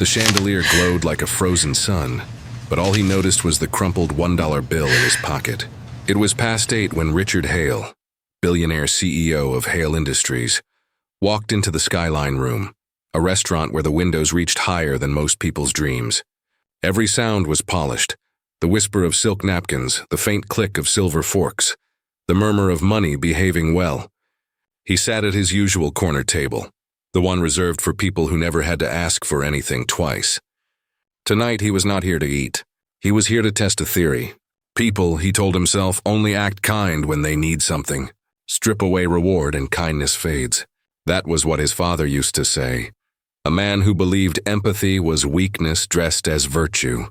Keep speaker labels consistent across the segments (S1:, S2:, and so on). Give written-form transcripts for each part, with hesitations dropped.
S1: The chandelier glowed like a frozen sun, but all he noticed was the crumpled $1 bill in his pocket. It was past 8 when Richard Hale, Billionaire CEO of Hale Industries, walked into the Skyline Room, a restaurant where the windows reached higher than most people's dreams. Every sound was polished, the whisper of silk napkins, the faint click of silver forks, the murmur of money behaving well. He sat at his usual corner table, the one reserved for people who never had to ask for anything twice. Tonight he was not here to eat. He was here to test a theory. People, he told himself, only act kind when they need something. Strip away reward and kindness fades. That was what his father used to say. A man who believed empathy was weakness dressed as virtue.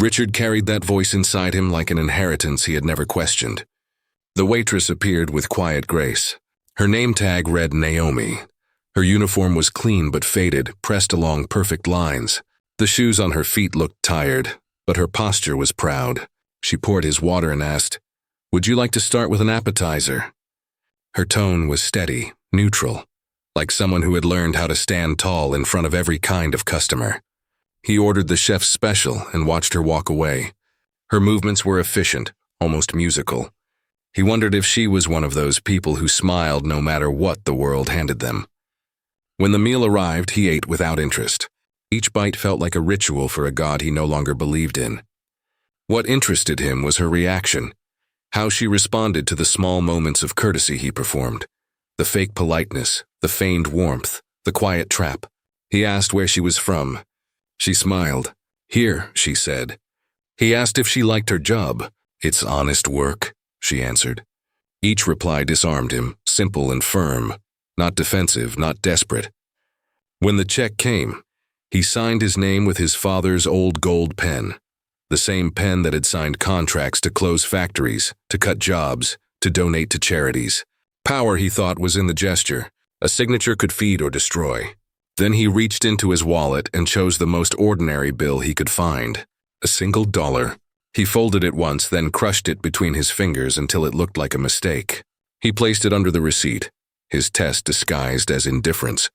S1: Richard carried that voice inside him like an inheritance he had never questioned. The waitress appeared with quiet grace. Her name tag read Naomi. Her uniform was clean but faded, pressed along perfect lines. The shoes on her feet looked tired, but her posture was proud. She poured his water and asked, "Would you like to start with an appetizer?" Her tone was steady, neutral, like someone who had learned how to stand tall in front of every kind of customer. He ordered the chef's special and watched her walk away. Her movements were efficient, almost musical. He wondered if she was one of those people who smiled no matter what the world handed them. When the meal arrived, he ate without interest. Each bite felt like a ritual for a god he no longer believed in. What interested him was her reaction, how she responded to the small moments of courtesy he performed, the fake politeness, the feigned warmth, the quiet trap. He asked where she was from. She smiled. "Here," she said. He asked if she liked her job. "It's honest work," she answered. Each reply disarmed him, simple and firm, not defensive, not desperate. When the check came, he signed his name with his father's old gold pen, the same pen that had signed contracts to close factories, to cut jobs, to donate to charities. Power, he thought, was in the gesture. A signature could feed or destroy. Then he reached into his wallet and chose the most ordinary bill he could find, a single $1. He folded it once, then crushed it between his fingers until it looked like a mistake. He placed it under the receipt, his test disguised as indifference.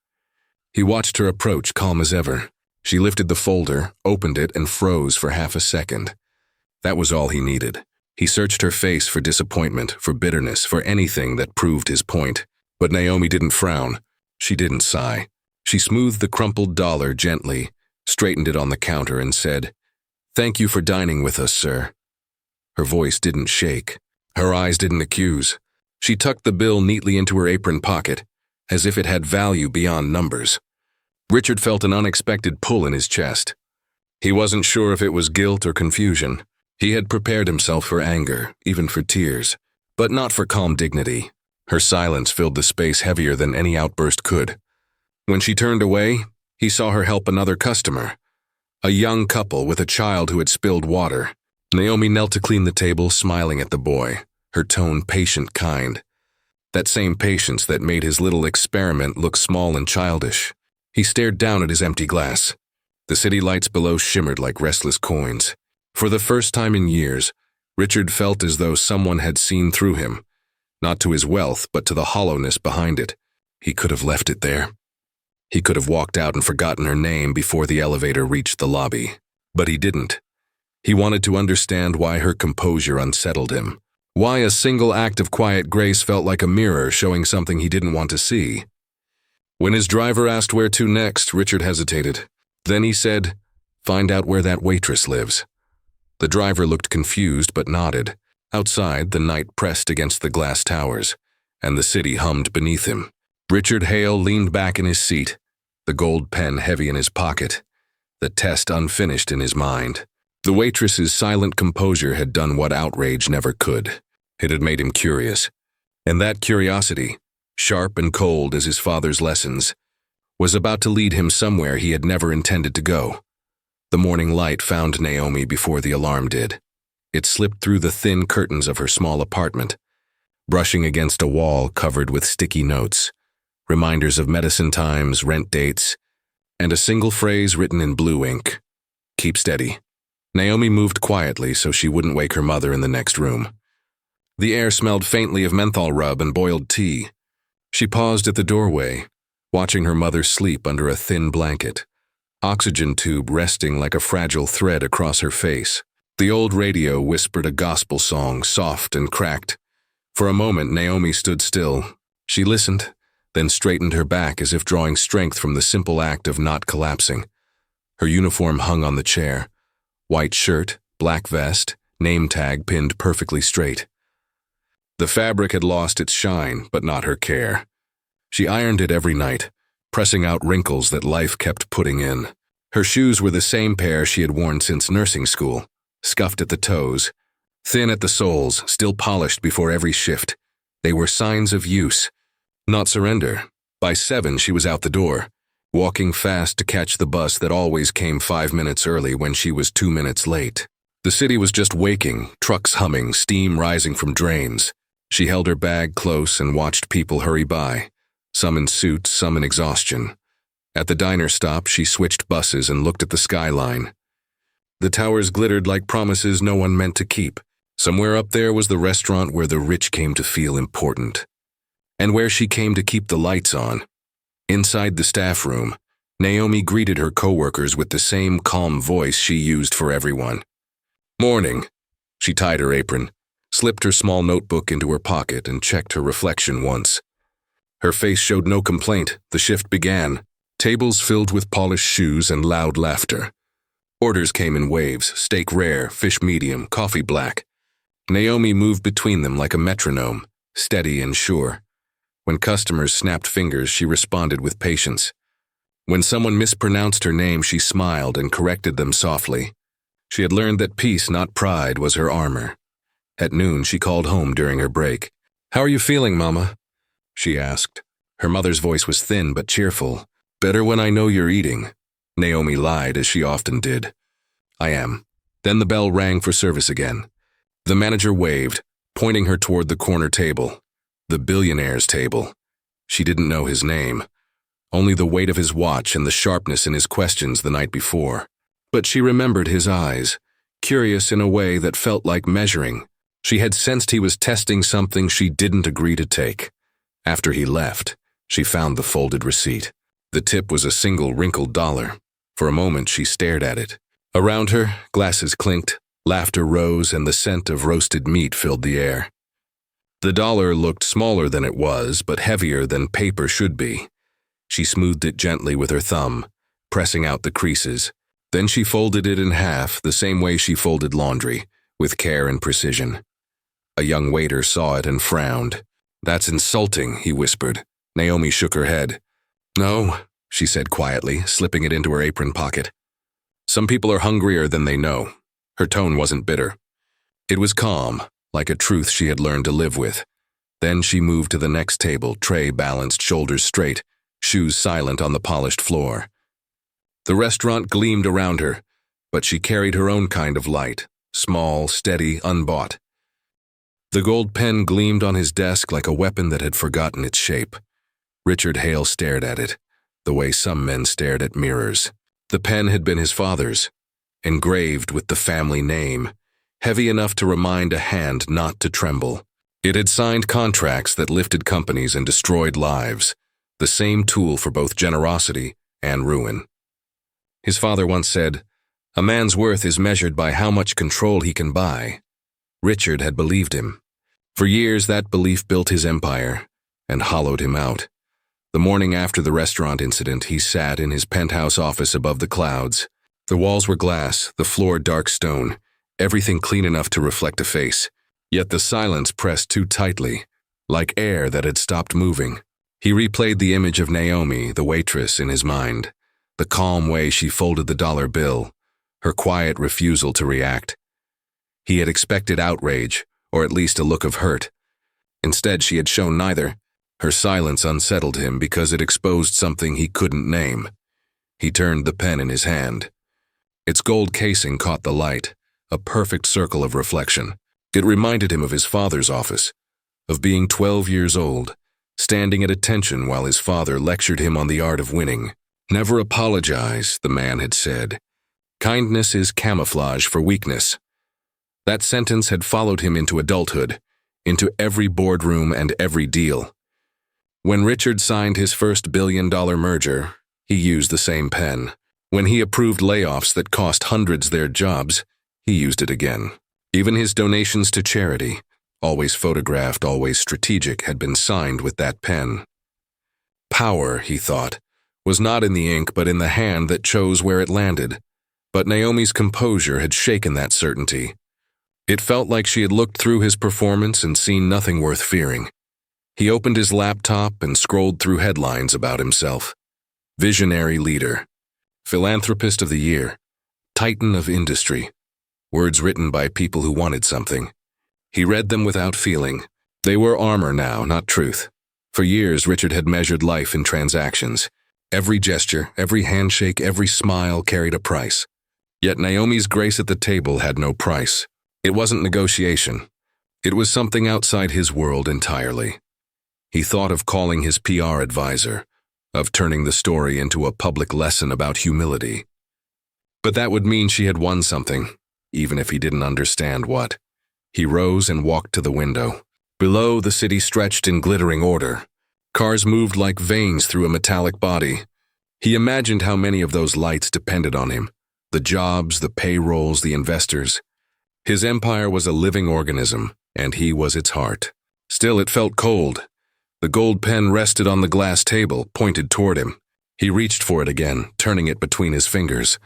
S1: He watched her approach, calm as ever. She lifted the folder, opened it, and froze for half a second. That was all he needed. He searched her face for disappointment, for bitterness, for anything that proved his point. But Naomi didn't frown. She didn't sigh. She smoothed the crumpled $1 gently, straightened it on the counter, and said, "Thank you for dining with us, sir." Her voice didn't shake. Her eyes didn't accuse. She tucked the bill neatly into her apron pocket, as if it had value beyond numbers. Richard felt an unexpected pull in his chest. He wasn't sure if it was guilt or confusion. He had prepared himself for anger, even for tears, but not for calm dignity. Her silence filled the space heavier than any outburst could. When she turned away, he saw her help another customer, a young couple with a child who had spilled water. Naomi knelt to clean the table, smiling at the boy, her tone patient, kind. That same patience that made his little experiment look small and childish. He stared down at his empty glass. The city lights below shimmered like restless coins. For the first time in years, Richard felt as though someone had seen through him, not to his wealth, but to the hollowness behind it. He could have left it there. He could have walked out and forgotten her name before the elevator reached the lobby. But he didn't. He wanted to understand why her composure unsettled him. Why a single act of quiet grace felt like a mirror showing something he didn't want to see. When his driver asked where to next, Richard hesitated. Then he said, "Find out where that waitress lives." The driver looked confused but nodded. Outside, the night pressed against the glass towers, and the city hummed beneath him. Richard Hale leaned back in his seat, the gold pen heavy in his pocket, the test unfinished in his mind. The waitress's silent composure had done what outrage never could. It had made him curious. And that curiosity, sharp and cold as his father's lessons, was about to lead him somewhere he had never intended to go. The morning light found Naomi before the alarm did. It slipped through the thin curtains of her small apartment, brushing against a wall covered with sticky notes, reminders of medicine times, rent dates, and a single phrase written in blue ink: "Keep steady." Naomi moved quietly so she wouldn't wake her mother in the next room. The air smelled faintly of menthol rub and boiled tea. She paused at the doorway, watching her mother sleep under a thin blanket, oxygen tube resting like a fragile thread across her face. The old radio whispered a gospel song, soft and cracked. For a moment, Naomi stood still. She listened, then straightened her back as if drawing strength from the simple act of not collapsing. Her uniform hung on the chair. White shirt, black vest, name tag pinned perfectly straight. The fabric had lost its shine, but not her care. She ironed it every night, pressing out wrinkles that life kept putting in. Her shoes were the same pair she had worn since nursing school, scuffed at the toes, thin at the soles, still polished before every shift. They were signs of use, not surrender. By 7, she was out the door, walking fast to catch the bus that always came 5 minutes early when she was 2 minutes late. The city was just waking, trucks humming, steam rising from drains. She held her bag close and watched people hurry by, some in suits, some in exhaustion. At the diner stop, she switched buses and looked at the skyline. The towers glittered like promises no one meant to keep. Somewhere up there was the restaurant where the rich came to feel important, and where she came to keep the lights on. Inside the staff room, Naomi greeted her coworkers with the same calm voice she used for everyone. "Morning." She tied her apron, slipped her small notebook into her pocket, and checked her reflection once. Her face showed no complaint. The shift began. Tables filled with polished shoes and loud laughter. Orders came in waves: steak rare, fish medium, coffee black. Naomi moved between them like a metronome, steady and sure. When customers snapped fingers, she responded with patience. When someone mispronounced her name, she smiled and corrected them softly. She had learned that peace, not pride, was her armor. At noon, she called home during her break. "How are you feeling, Mama?" she asked. Her mother's voice was thin but cheerful. "Better when I know you're eating." Naomi lied, as she often did. "I am." Then the bell rang for service again. The manager waved, pointing her toward the corner table. The Billionaire's table. She didn't know his name, only the weight of his watch and the sharpness in his questions the night before. But she remembered his eyes, curious in a way that felt like measuring. She had sensed he was testing something she didn't agree to take. After he left, she found the folded receipt. The tip was a single wrinkled dollar. For a moment, she stared at it. Around her, glasses clinked, laughter rose, and the scent of roasted meat filled the air. The dollar looked smaller than it was, but heavier than paper should be. She smoothed it gently with her thumb, pressing out the creases. Then she folded it in half, the same way she folded laundry, with care and precision. A young waiter saw it and frowned. "That's insulting," he whispered. Naomi shook her head. "No," she said quietly, slipping it into her apron pocket. "Some people are hungrier than they know." Her tone wasn't bitter. It was calm, like a truth she had learned to live with. Then she moved to the next table, tray balanced, shoulders straight, shoes silent on the polished floor. The restaurant gleamed around her, but she carried her own kind of light, small, steady, unbought. The gold pen gleamed on his desk like a weapon that had forgotten its shape. Richard Hale stared at it, the way some men stared at mirrors. The pen had been his father's, engraved with the family name, heavy enough to remind a hand not to tremble. It had signed contracts that lifted companies and destroyed lives, the same tool for both generosity and ruin. His father once said, "A man's worth is measured by how much control he can buy." Richard had believed him. For years, that belief built his empire and hollowed him out. The morning after the restaurant incident, he sat in his penthouse office above the clouds. The walls were glass, the floor dark stone, everything clean enough to reflect a face. Yet the silence pressed too tightly, like air that had stopped moving. He replayed the image of Naomi, the waitress, in his mind. The calm way she folded the dollar bill, her quiet refusal to react. He had expected outrage, or at least a look of hurt. Instead, she had shown neither. Her silence unsettled him because it exposed something he couldn't name. He turned the pen in his hand. Its gold casing caught the light, a perfect circle of reflection. It reminded him of his father's office, of being 12 years old, standing at attention while his father lectured him on the art of winning. "Never apologize," the man had said. "Kindness is camouflage for weakness." That sentence had followed him into adulthood, into every boardroom and every deal. When Richard signed his first billion-dollar merger, he used the same pen. When he approved layoffs that cost hundreds their jobs, he used it again. Even his donations to charity, always photographed, always strategic, had been signed with that pen. Power, he thought, was not in the ink but in the hand that chose where it landed. But Naomi's composure had shaken that certainty. It felt like she had looked through his performance and seen nothing worth fearing. He opened his laptop and scrolled through headlines about himself. Visionary leader, philanthropist of the year, titan of industry. Words written by people who wanted something. He read them without feeling. They were armor now, not truth. For years, Richard had measured life in transactions. Every gesture, every handshake, every smile carried a price. Yet Naomi's grace at the table had no price. It wasn't negotiation. It was something outside his world entirely. He thought of calling his PR advisor, of turning the story into a public lesson about humility. But that would mean she had won something, even if he didn't understand what. He rose and walked to the window. Below, the city stretched in glittering order. Cars moved like veins through a metallic body. He imagined how many of those lights depended on him. The jobs, the payrolls, the investors. His empire was a living organism, and he was its heart. Still, it felt cold. The gold pen rested on the glass table, pointed toward him. He reached for it again, turning it between his fingers.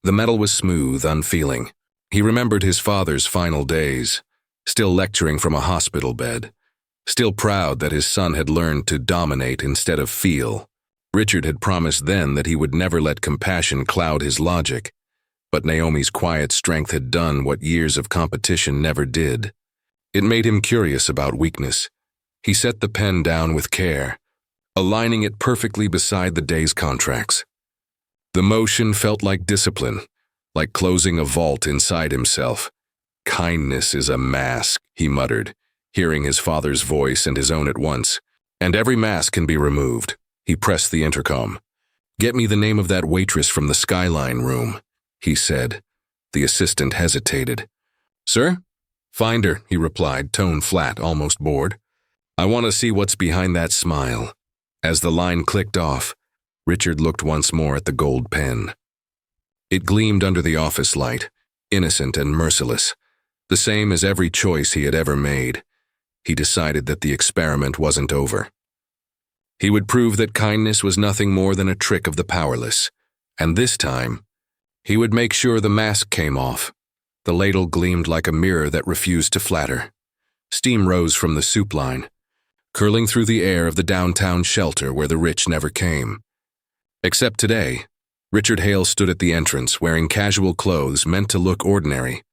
S1: The metal was smooth, unfeeling. He remembered his father's final days, still lecturing from a hospital bed, still proud that his son had learned to dominate instead of feel. Richard had promised then that he would never let compassion cloud his logic, but Naomi's quiet strength had done what years of competition never did. It made him curious about weakness. He set the pen down with care, aligning it perfectly beside the day's contracts. The motion felt like discipline, like closing a vault inside himself. "Kindness is a mask," he muttered, hearing his father's voice and his own at once. "And every mask can be removed." He pressed the intercom. "Get me the name of that waitress from the Skyline room," he said. The assistant hesitated. "Sir?" "Find her," he replied, tone flat, almost bored. "I want to see what's behind that smile." As the line clicked off, Richard looked once more at the gold pen. It gleamed under the office light, innocent and merciless, the same as every choice he had ever made. He decided that the experiment wasn't over. He would prove that kindness was nothing more than a trick of the powerless, and this time, he would make sure the mask came off. The ladle gleamed like a mirror that refused to flatter. Steam rose from the soup line, curling through the air of the downtown shelter where the rich never came. Except today, Richard Hale stood at the entrance wearing casual clothes meant to look ordinary.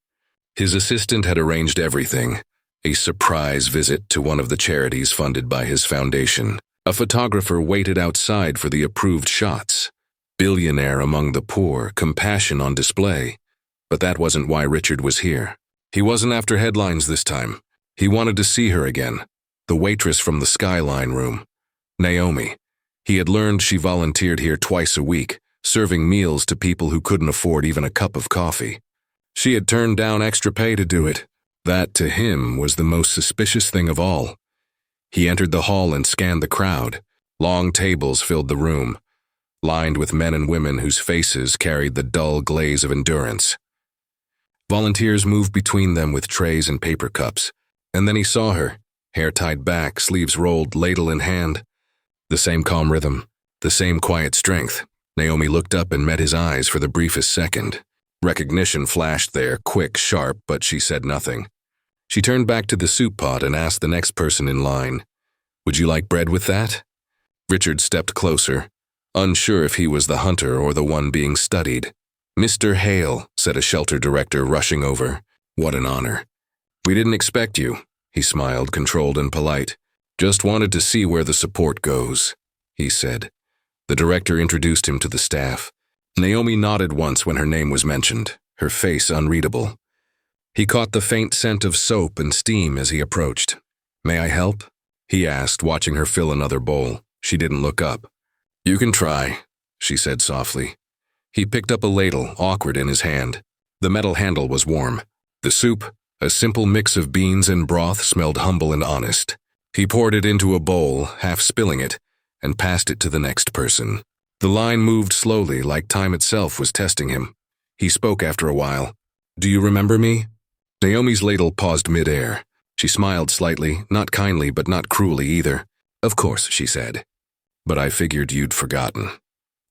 S1: His assistant had arranged everything, a surprise visit to one of the charities funded by his foundation. A photographer waited outside for the approved shots. Billionaire among the poor, compassion on display. But that wasn't why Richard was here. He wasn't after headlines this time. He wanted to see her again, the waitress from the Skyline room. Naomi. He had learned she volunteered here twice a week, serving meals to people who couldn't afford even a cup of coffee. She had turned down extra pay to do it. That, to him, was the most suspicious thing of all. He entered the hall and scanned the crowd. Long tables filled the room, lined with men and women whose faces carried the dull glaze of endurance. Volunteers moved between them with trays and paper cups, and then he saw her, hair tied back, sleeves rolled, ladle in hand. The same calm rhythm, the same quiet strength. Naomi looked up and met his eyes for the briefest second. Recognition flashed there, quick, sharp, but she said nothing. She turned back to the soup pot and asked the next person in line, "Would you like bread with that?" Richard stepped closer, unsure if he was the hunter or the one being studied. "Mr. Hale," said a shelter director rushing over. "What an honor." "We didn't expect you," he smiled, controlled and polite. "Just wanted to see where the support goes," he said. The director introduced him to the staff. Naomi nodded once when her name was mentioned, her face unreadable. He caught the faint scent of soap and steam as he approached. "May I help?" he asked, watching her fill another bowl. She didn't look up. "You can try," she said softly. He picked up a ladle, awkward in his hand. The metal handle was warm. The soup, a simple mix of beans and broth, smelled humble and honest. He poured it into a bowl, half spilling it, and passed it to the next person. The line moved slowly, like time itself was testing him. He spoke after a while. "Do you remember me?" Naomi's ladle paused mid-air. She smiled slightly, not kindly but not cruelly either. "Of course," she said. "But I figured you'd forgotten."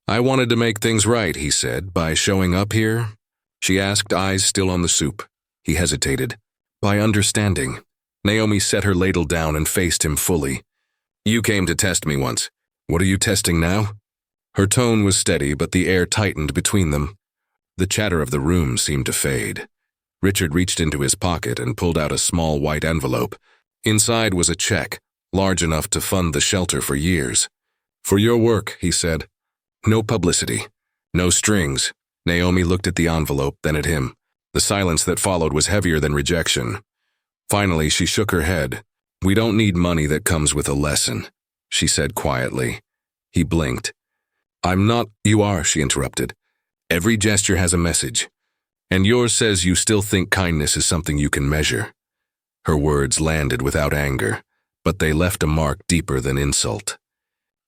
S1: "I wanted to make things right," he said, "by showing up here." She asked, eyes still on the soup. He hesitated. "By understanding." Naomi set her ladle down and faced him fully. "You came to test me once. What are you testing now?" Her tone was steady, but the air tightened between them. The chatter of the room seemed to fade. Richard reached into his pocket and pulled out a small white envelope. Inside was a check, large enough to fund the shelter for years. "For your work," he said. "No publicity. No strings." Naomi looked at the envelope, then at him. The silence that followed was heavier than rejection. Finally, she shook her head. "We don't need money that comes with a lesson," she said quietly. He blinked. "I'm not—" "You are," she interrupted. "Every gesture has a message. And yours says you still think kindness is something you can measure." Her words landed without anger, but they left a mark deeper than insult.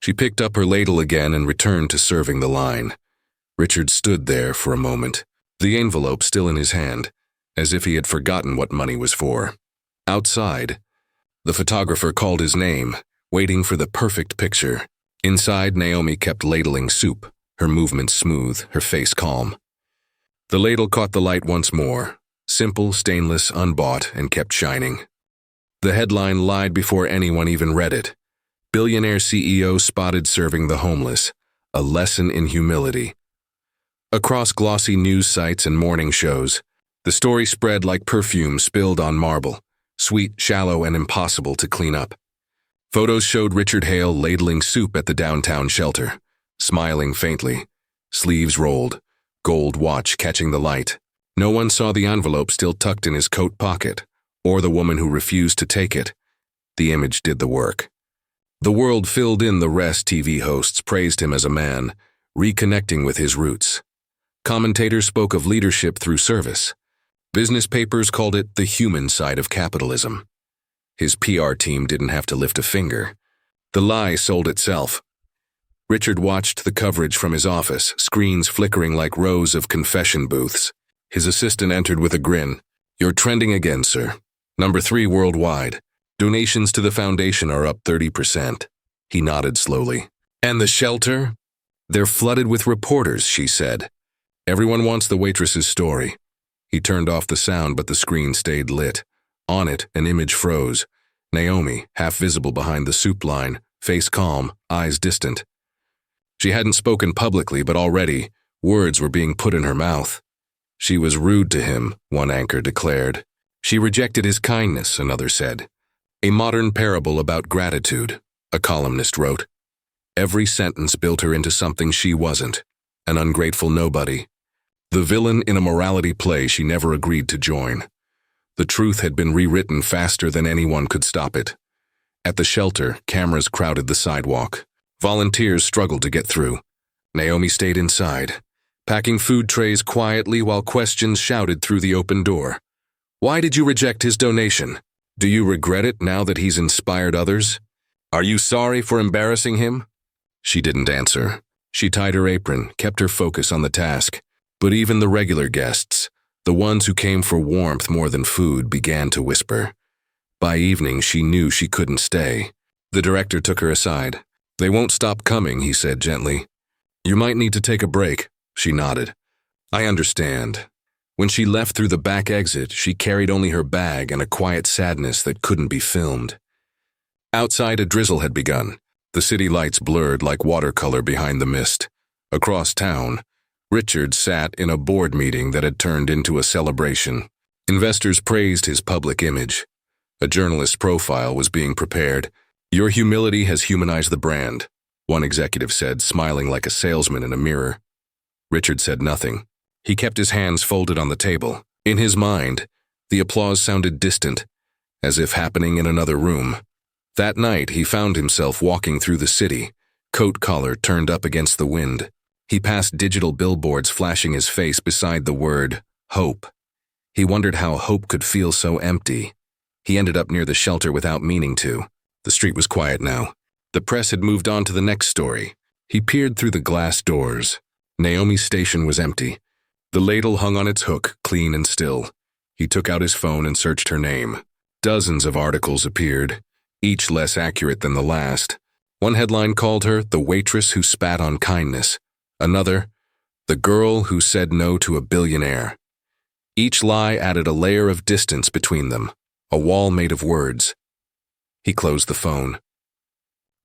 S1: She picked up her ladle again and returned to serving the line. Richard stood there for a moment, the envelope still in his hand, as if he had forgotten what money was for. Outside, the photographer called his name, waiting for the perfect picture. Inside, Naomi kept ladling soup, her movements smooth, her face calm. The ladle caught the light once more, simple, stainless, unbought, and kept shining. The headline lied before anyone even read it. "Billionaire CEO spotted serving the homeless, a lesson in humility." Across glossy news sites and morning shows, the story spread like perfume spilled on marble, sweet, shallow, and impossible to clean up. Photos showed Richard Hale ladling soup at the downtown shelter, smiling faintly, sleeves rolled, gold watch catching the light. No one saw the envelope still tucked in his coat pocket, or the woman who refused to take it. The image did the work. The world filled in the rest. TV hosts praised him as a man, reconnecting with his roots. Commentators spoke of leadership through service. Business papers called it the human side of capitalism. His PR team didn't have to lift a finger. The lie sold itself. Richard watched the coverage from his office, screens flickering like rows of confession booths. His assistant entered with a grin. "You're trending again, sir. #3 worldwide. Donations to the foundation are up 30%. He nodded slowly. "And the shelter?" "They're flooded with reporters," she said. "Everyone wants the Waitress's story." He turned off the sound, but the screen stayed lit. On it, an image froze. Naomi, half visible behind the soup line, face calm, eyes distant. She hadn't spoken publicly, but already, words were being put in her mouth. She was rude to him, one anchor declared. She rejected his kindness, another said. A modern parable about gratitude, a columnist wrote. Every sentence built her into something she wasn't, an ungrateful nobody. The villain in a morality play she never agreed to join. The truth had been rewritten faster than anyone could stop it. At the shelter, cameras crowded the sidewalk. Volunteers struggled to get through. Naomi stayed inside, packing food trays quietly while questions shouted through the open door. Why did you reject his donation? Do you regret it now that he's inspired others? Are you sorry for embarrassing him? She didn't answer. She tied her apron, kept her focus on the task. But even the regular guests, the ones who came for warmth more than food, began to whisper. By evening, she knew she couldn't stay. The director took her aside. They won't stop coming, he said gently. You might need to take a break, she nodded. I understand. When she left through the back exit, she carried only her bag and a quiet sadness that couldn't be filmed. Outside, a drizzle had begun. The city lights blurred like watercolor behind the mist. Across town, Richard sat in a board meeting that had turned into a celebration. Investors praised his public image. A journalist's profile was being prepared. Your humility has humanized the brand, one executive said, smiling like a salesman in a mirror. Richard said nothing. He kept his hands folded on the table. In his mind, the applause sounded distant, as if happening in another room. That night, he found himself walking through the city, coat collar turned up against the wind. He passed digital billboards flashing his face beside the word, hope. He wondered how hope could feel so empty. He ended up near the shelter without meaning to. The street was quiet now. The press had moved on to the next story. He peered through the glass doors. Naomi's station was empty. The ladle hung on its hook, clean and still. He took out his phone and searched her name. Dozens of articles appeared, each less accurate than the last. One headline called her the waitress who spat on kindness. Another, the girl who said no to a billionaire. Each lie added a layer of distance between them, a wall made of words. He closed the phone.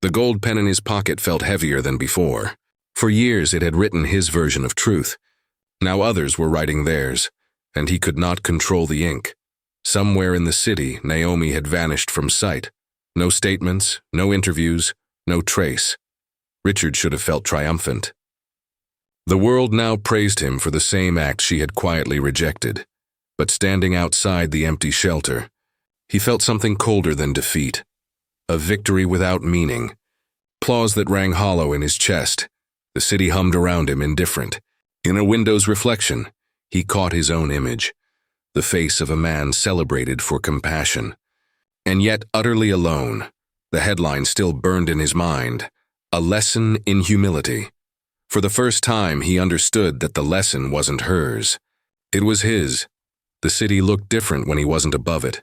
S1: The gold pen in his pocket felt heavier than before. For years it had written his version of truth. Now others were writing theirs, and he could not control the ink. Somewhere in the city, Naomi had vanished from sight. No statements, no interviews, no trace. Richard should have felt triumphant. The world now praised him for the same act she had quietly rejected. But standing outside the empty shelter, he felt something colder than defeat. A victory without meaning. Applause that rang hollow in his chest. The city hummed around him, indifferent. In a window's reflection, he caught his own image. The face of a man celebrated for compassion. And yet utterly alone, the headline still burned in his mind. A lesson in humility. For the first time, he understood that the lesson wasn't hers. It was his. The city looked different when he wasn't above it.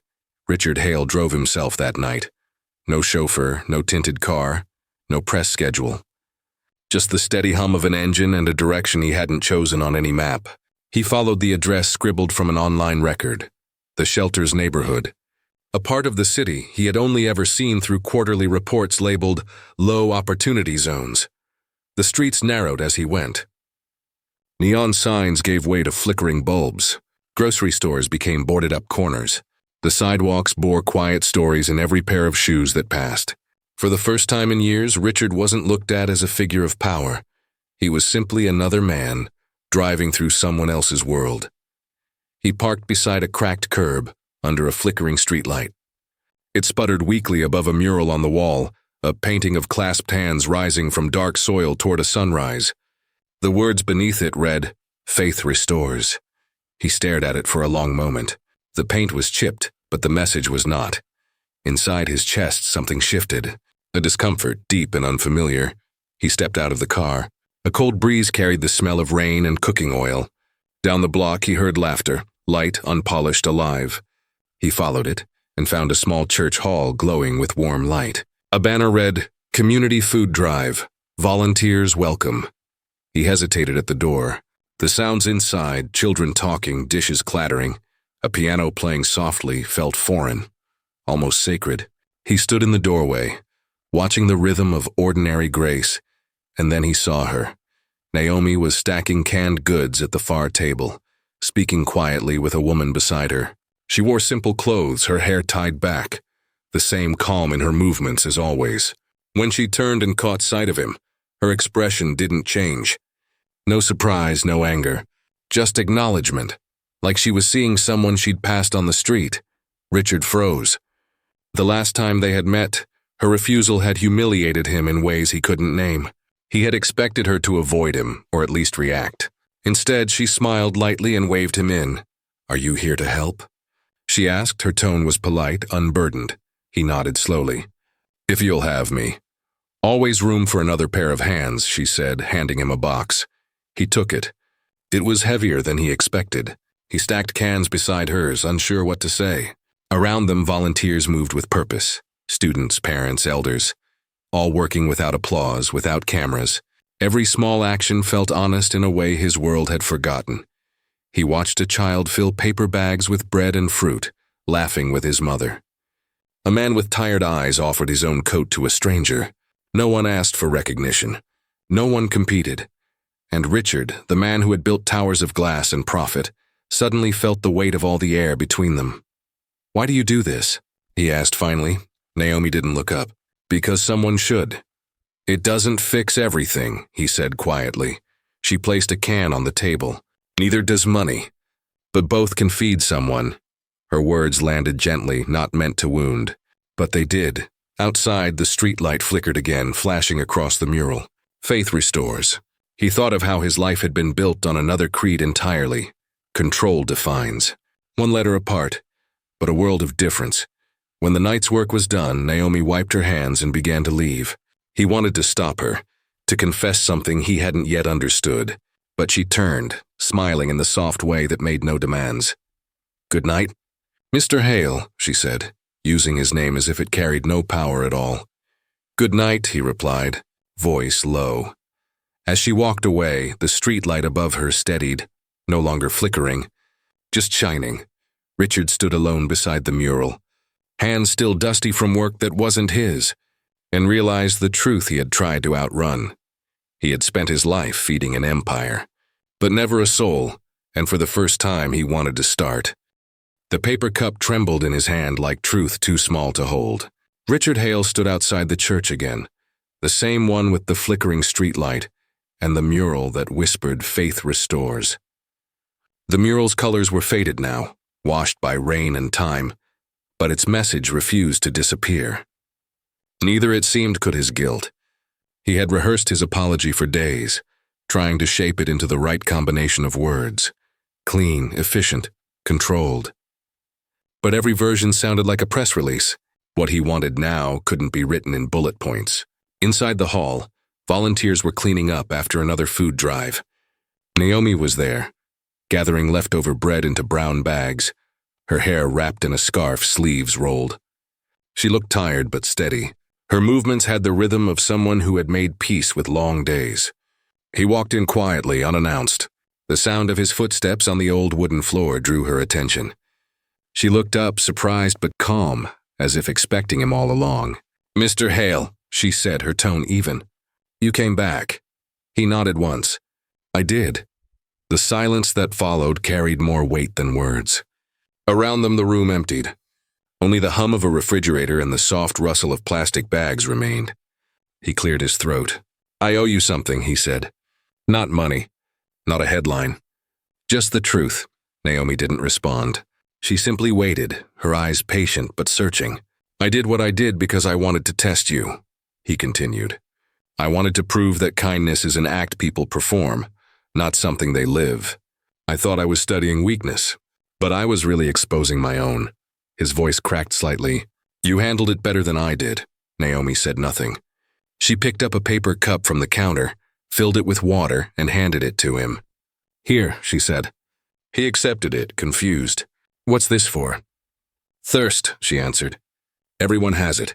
S1: Richard Hale drove himself that night. No chauffeur, no tinted car, no press schedule. Just the steady hum of an engine and a direction he hadn't chosen on any map. He followed the address scribbled from an online record. The shelter's neighborhood. A part of the city he had only ever seen through quarterly reports labeled low opportunity zones. The streets narrowed as he went. Neon signs gave way to flickering bulbs. Grocery stores became boarded-up corners. The sidewalks bore quiet stories in every pair of shoes that passed. For the first time in years, Richard wasn't looked at as a figure of power. He was simply another man, driving through someone else's world. He parked beside a cracked curb, under a flickering streetlight. It sputtered weakly above a mural on the wall, a painting of clasped hands rising from dark soil toward a sunrise. The words beneath it read, "Faith restores." He stared at it for a long moment. The paint was chipped, but the message was not. Inside his chest, something shifted. A discomfort, deep and unfamiliar. He stepped out of the car. A cold breeze carried the smell of rain and cooking oil. Down the block, he heard laughter, light, unpolished, alive. He followed it and found a small church hall glowing with warm light. A banner read, "Community Food Drive. Volunteers welcome." He hesitated at the door. The sounds inside, children talking, dishes clattering, a piano playing softly, felt foreign, almost sacred. He stood in the doorway, watching the rhythm of ordinary grace, and then he saw her. Naomi was stacking canned goods at the far table, speaking quietly with a woman beside her. She wore simple clothes, her hair tied back, the same calm in her movements as always. When she turned and caught sight of him, her expression didn't change. No surprise, no anger, just acknowledgement, like she was seeing someone she'd passed on the street. Richard froze. The last time they had met, her refusal had humiliated him in ways he couldn't name. He had expected her to avoid him, or at least react. Instead, she smiled lightly and waved him in. "Are you here to help?" she asked. Her tone was polite, unburdened. He nodded slowly. "If you'll have me." "Always room for another pair of hands," she said, handing him a box. He took it. It was heavier than he expected. He stacked cans beside hers, unsure what to say. Around them, volunteers moved with purpose. Students, parents, elders. All working without applause, without cameras. Every small action felt honest in a way his world had forgotten. He watched a child fill paper bags with bread and fruit, laughing with his mother. A man with tired eyes offered his own coat to a stranger. No one asked for recognition. No one competed. And Richard, the man who had built towers of glass and profit, suddenly felt the weight of all the air between them. "Why do you do this?" he asked finally. Naomi didn't look up. "Because someone should." "It doesn't fix everything," he said quietly. She placed a can on the table. "Neither does money. But both can feed someone." Her words landed gently, not meant to wound. But they did. Outside, the streetlight flickered again, flashing across the mural. "Faith restores." He thought of how his life had been built on another creed entirely. Control defines. One letter apart, but a world of difference. When the night's work was done, Naomi wiped her hands and began to leave. He wanted to stop her, to confess something he hadn't yet understood, but she turned, smiling in the soft way that made no demands. "Good night." "Mr. Hale," she said, using his name as if it carried no power at all. "Good night," he replied, voice low. As she walked away, the streetlight above her steadied, no longer flickering, just shining. Richard stood alone beside the mural, hands still dusty from work that wasn't his, and realized the truth he had tried to outrun. He had spent his life feeding an empire, but never a soul, and for the first time he wanted to start. The paper cup trembled in his hand like truth too small to hold. Richard Hale stood outside the church again, the same one with the flickering streetlight and the mural that whispered faith restores. The mural's colors were faded now, washed by rain and time, but its message refused to disappear. Neither, it seemed, could his guilt. He had rehearsed his apology for days, trying to shape it into the right combination of words. Clean, efficient, controlled. But every version sounded like a press release. What he wanted now couldn't be written in bullet points. Inside the hall, volunteers were cleaning up after another food drive. Naomi was there, gathering leftover bread into brown bags, her hair wrapped in a scarf, sleeves rolled. She looked tired but steady. Her movements had the rhythm of someone who had made peace with long days. He walked in quietly, unannounced. The sound of his footsteps on the old wooden floor drew her attention. She looked up, surprised but calm, as if expecting him all along. "Mr. Hale," she said, her tone even. "You came back." He nodded once. "I did." The silence that followed carried more weight than words. Around them the room emptied. Only the hum of a refrigerator and the soft rustle of plastic bags remained. He cleared his throat. "I owe you something," he said. "Not money. Not a headline. Just the truth." Naomi didn't respond. She simply waited, her eyes patient but searching. "I did what I did because I wanted to test you," he continued. "I wanted to prove that kindness is an act people perform, not something they live. I thought I was studying weakness, but I was really exposing my own." His voice cracked slightly. "You handled it better than I did." Naomi said nothing. She picked up a paper cup from the counter, filled it with water, and handed it to him. "Here," she said. He accepted it, confused. "What's this for?" "Thirst," she answered. "Everyone has it.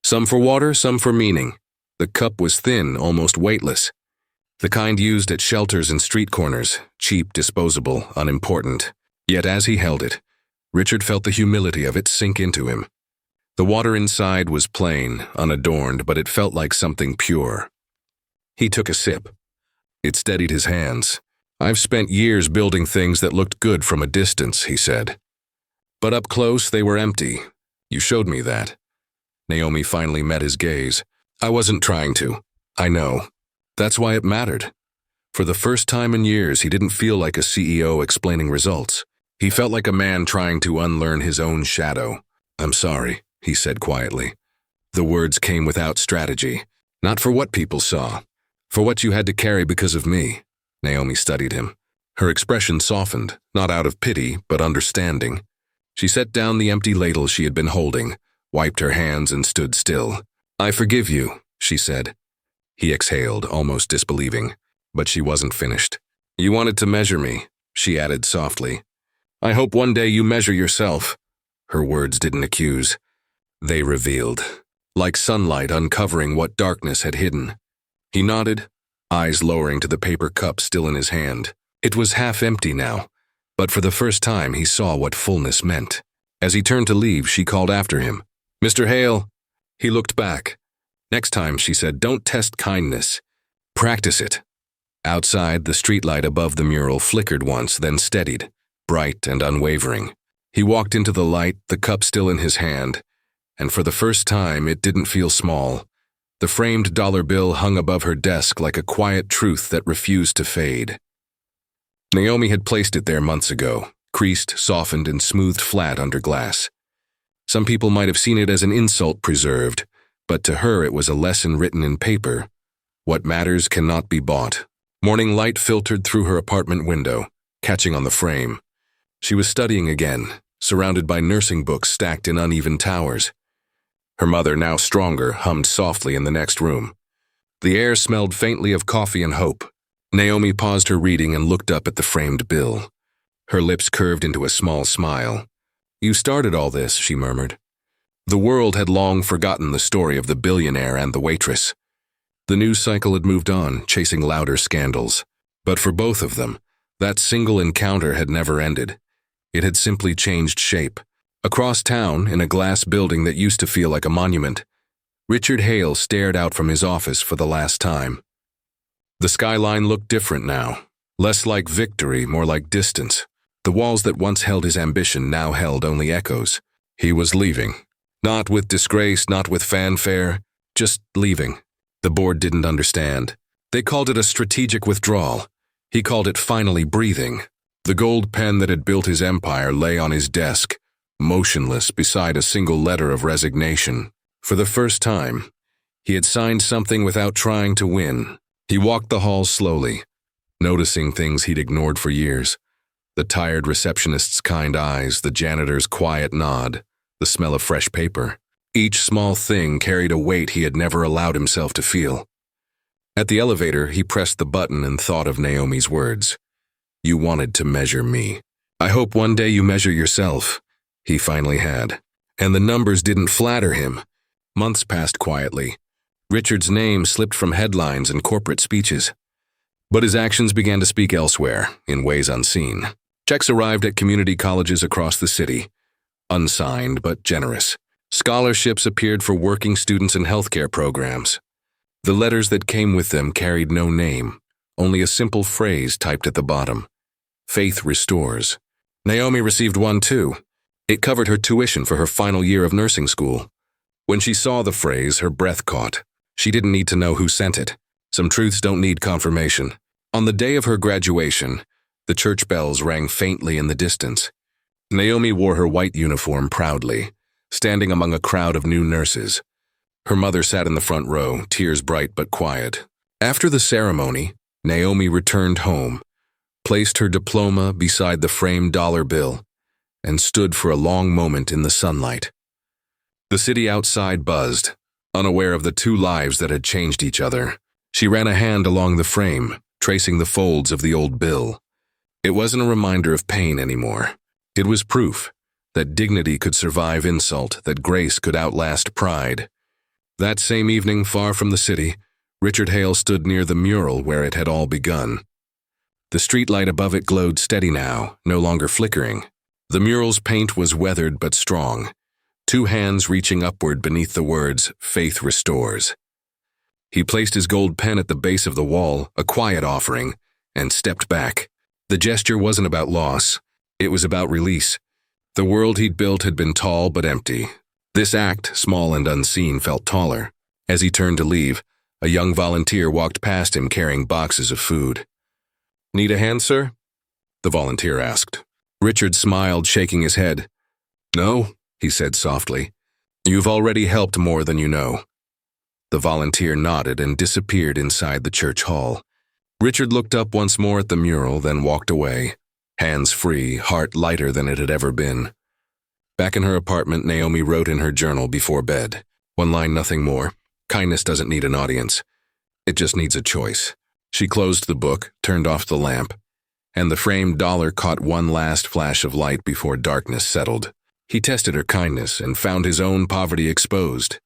S1: Some for water, some for meaning." The cup was thin, almost weightless. The kind used at shelters and street corners, cheap, disposable, unimportant. Yet as he held it, Richard felt the humility of it sink into him. The water inside was plain, unadorned, but it felt like something pure. He took a sip. It steadied his hands. "I've spent years building things that looked good from a distance," he said. "But up close, they were empty. You showed me that." Naomi finally met his gaze. "I wasn't trying to. I know. That's why it mattered." For the first time in years, he didn't feel like a CEO explaining results. He felt like a man trying to unlearn his own shadow. "I'm sorry," he said quietly. The words came without strategy. "Not for what people saw. For what you had to carry because of me." Naomi studied him. Her expression softened, not out of pity, but understanding. She set down the empty ladle she had been holding, wiped her hands, and stood still. "I forgive you," she said. He exhaled, almost disbelieving, but she wasn't finished. "You wanted to measure me," she added softly. "I hope one day you measure yourself." Her words didn't accuse. They revealed, like sunlight uncovering what darkness had hidden. He nodded, eyes lowering to the paper cup still in his hand. It was half empty now, but for the first time he saw what fullness meant. As he turned to leave, she called after him. "Mr. Hale." He looked back. "Next time," she said, "don't test kindness. Practice it." Outside, the streetlight above the mural flickered once, then steadied, bright and unwavering. He walked into the light, the cup still in his hand, and for the first time it didn't feel small. The framed dollar bill hung above her desk like a quiet truth that refused to fade. Naomi had placed it there months ago, creased, softened, and smoothed flat under glass. Some people might have seen it as an insult preserved, but to her it was a lesson written in paper. What matters cannot be bought. Morning light filtered through her apartment window, catching on the frame. She was studying again, surrounded by nursing books stacked in uneven towers. Her mother, now stronger, hummed softly in the next room. The air smelled faintly of coffee and hope. Naomi paused her reading and looked up at the framed bill. Her lips curved into a small smile. "You started all this," she murmured. The world had long forgotten the story of the billionaire and the waitress. The news cycle had moved on, chasing louder scandals. But for both of them, that single encounter had never ended. It had simply changed shape. Across town, in a glass building that used to feel like a monument, Richard Hale stared out from his office for the last time. The skyline looked different now, less like victory, more like distance. The walls that once held his ambition now held only echoes. He was leaving. Not with disgrace, not with fanfare, just leaving. The board didn't understand. They called it a strategic withdrawal. He called it finally breathing. The gold pen that had built his empire lay on his desk, motionless beside a single letter of resignation. For the first time, he had signed something without trying to win. He walked the halls slowly, noticing things he'd ignored for years. The tired receptionist's kind eyes, the janitor's quiet nod, the smell of fresh paper. Each small thing carried a weight he had never allowed himself to feel. At the elevator, he pressed the button and thought of Naomi's words. "You wanted to measure me. I hope one day you measure yourself." He finally had. And the numbers didn't flatter him. Months passed quietly. Richard's name slipped from headlines and corporate speeches. But his actions began to speak elsewhere, in ways unseen. Checks arrived at community colleges across the city. Unsigned, but generous. Scholarships appeared for working students and healthcare programs. The letters that came with them carried no name, only a simple phrase typed at the bottom. "Faith restores." Naomi received one too. It covered her tuition for her final year of nursing school. When she saw the phrase, her breath caught. She didn't need to know who sent it. Some truths don't need confirmation. On the day of her graduation, the church bells rang faintly in the distance. Naomi wore her white uniform proudly, standing among a crowd of new nurses. Her mother sat in the front row, tears bright but quiet. After the ceremony, Naomi returned home, placed her diploma beside the framed dollar bill, and stood for a long moment in the sunlight. The city outside buzzed, unaware of the two lives that had changed each other. She ran a hand along the frame, tracing the folds of the old bill. It wasn't a reminder of pain anymore. It was proof that dignity could survive insult, that grace could outlast pride. That same evening, far from the city, Richard Hale stood near the mural where it had all begun. The streetlight above it glowed steady now, no longer flickering. The mural's paint was weathered but strong, two hands reaching upward beneath the words, "Faith restores." He placed his gold pen at the base of the wall, a quiet offering, and stepped back. The gesture wasn't about loss. It was about release. The world he'd built had been tall but empty. This act, small and unseen, felt taller. As he turned to leave, a young volunteer walked past him carrying boxes of food. "Need a hand, sir?" the volunteer asked. Richard smiled, shaking his head. "No," he said softly. "You've already helped more than you know." The volunteer nodded and disappeared inside the church hall. Richard looked up once more at the mural, then walked away, hands free, heart lighter than it had ever been. Back in her apartment, Naomi wrote in her journal before bed. One line, nothing more. Kindness doesn't need an audience. It just needs a choice. She closed the book, turned off the lamp, and the framed dollar caught one last flash of light before darkness settled. He tested her kindness and found his own poverty exposed.